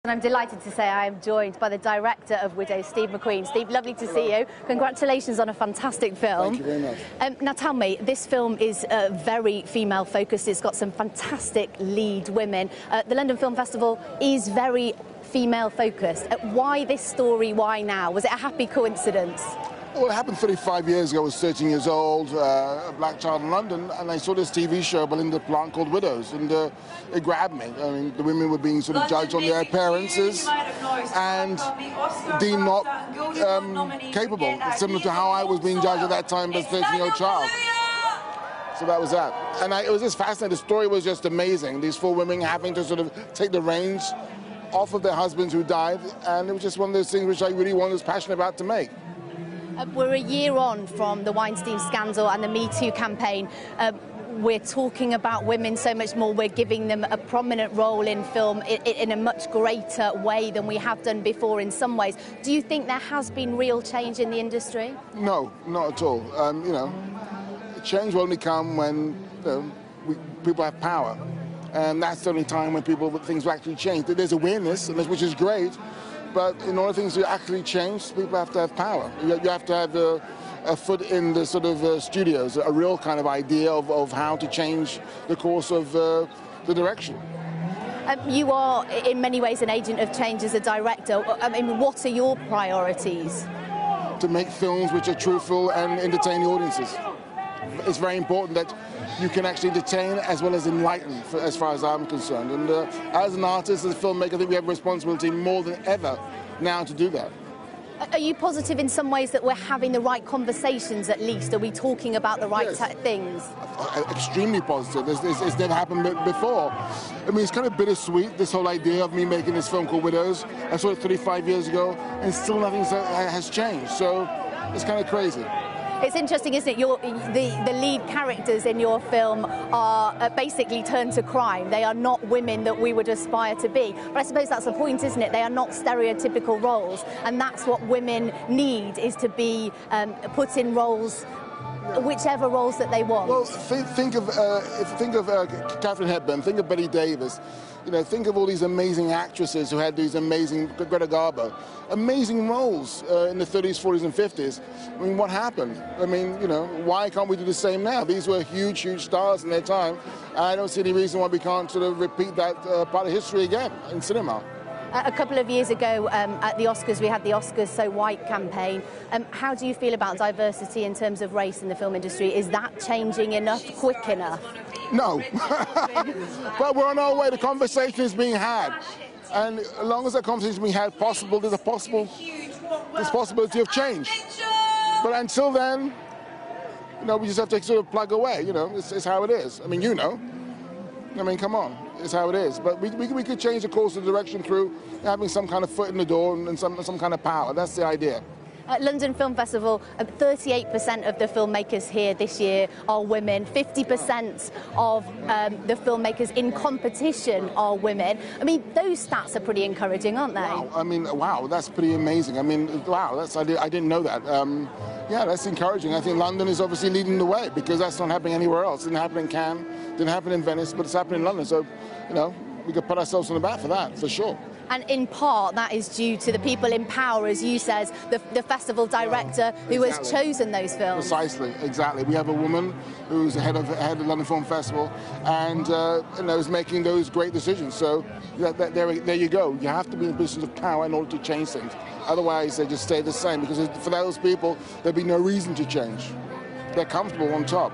And I'm delighted to say I am joined by the director of Widows, Steve McQueen. Steve, lovely to see you. Congratulations on a fantastic film. Thank you very much. Now tell me, this film is very female focused. It's got some fantastic lead women. The London Film Festival is very female focused. Why this story? Why now? Was it a happy coincidence? Well, it happened 35 years ago. I was 13 years old, a black child in London, and I saw this TV show by Linda Plant called Widows, and it grabbed me. I mean, the women were being sort of judged on their appearances and deemed not capable, similar to how I was being judged at that time as a 13-year-old child. So that was that. And it was just fascinating. The story was just amazing. These four women having to sort of take the reins off of their husbands who died, and it was just one of those things which I really was passionate about to make. We're a year on from the Weinstein scandal and the Me Too campaign. We're talking about women so much more. We're giving them a prominent role in film in a much greater way than we have done before in some ways. Do you think there has been real change in the industry? No, not at all. Change will only come when people have power. And that's the only time when things will actually change. There's awareness, which is great. But in order for things to actually change, people have to have power. You have to have a foot in the sort of studios, a real kind of idea of how to change the course of the direction. You are, in many ways, an agent of change as a director. I mean, what are your priorities? To make films which are truthful and entertain the audiences. It's very important that you can actually entertain as well as enlighten, as far as I'm concerned. And as an artist, as a filmmaker, I think we have a responsibility more than ever now to do that. Are you positive in some ways that we're having the right conversations at least? Are we talking about the right things? Extremely positive. It's never happened before. I mean, it's kind of bittersweet, this whole idea of me making this film called Widows. I saw it 35 years ago, and still nothing has changed. So it's kind of crazy. It's interesting, isn't it? The lead characters in your film are basically turned to crime. They are not women that we would aspire to be. But I suppose that's the point, isn't it? They are not stereotypical roles, and that's what women need, is to be put in roles, whichever roles that they want. Well, think of Katharine Hepburn, think of Betty Davis. You know, think of all these amazing actresses who had these amazing, Greta Garbo, amazing roles in the 30s, 40s, and 50s. I mean, what happened? I mean, why can't we do the same now? These were huge, huge stars in their time. I don't see any reason why we can't sort of repeat that part of history again in cinema. A couple of years ago at the Oscars, we had the Oscars So White campaign. How do you feel about diversity in terms of race in the film industry? Is that changing enough, quick enough? No. But we're on our way. The conversation is being had. And as long as that conversation is being had, there's a possibility of change. But until then, we just have to sort of plug away. It's how it is. I mean, I mean, come on. It's how it is. But we could change the course of the direction through having some kind of foot in the door and some kind of power. That's the idea. At London Film Festival, 38% of the filmmakers here this year are women. 50% of the filmmakers in competition are women. I mean, those stats are pretty encouraging, aren't they? Wow. I mean, wow, that's pretty amazing. I mean, wow, I didn't know that. Yeah, that's encouraging. I think London is obviously leading the way, because that's not happening anywhere else. It didn't happen in Cannes, didn't happen in Venice, but it's happening in London. So, we could put ourselves on the back for that, for sure. And in part, that is due to the people in power, as you said, the festival director who has chosen those films. Precisely, exactly. We have a woman who's head of the London Film Festival, and is making those great decisions. So there you go. You have to be in a position of power in order to change things. Otherwise, they just stay the same, because for those people, there'd be no reason to change. They're comfortable on top.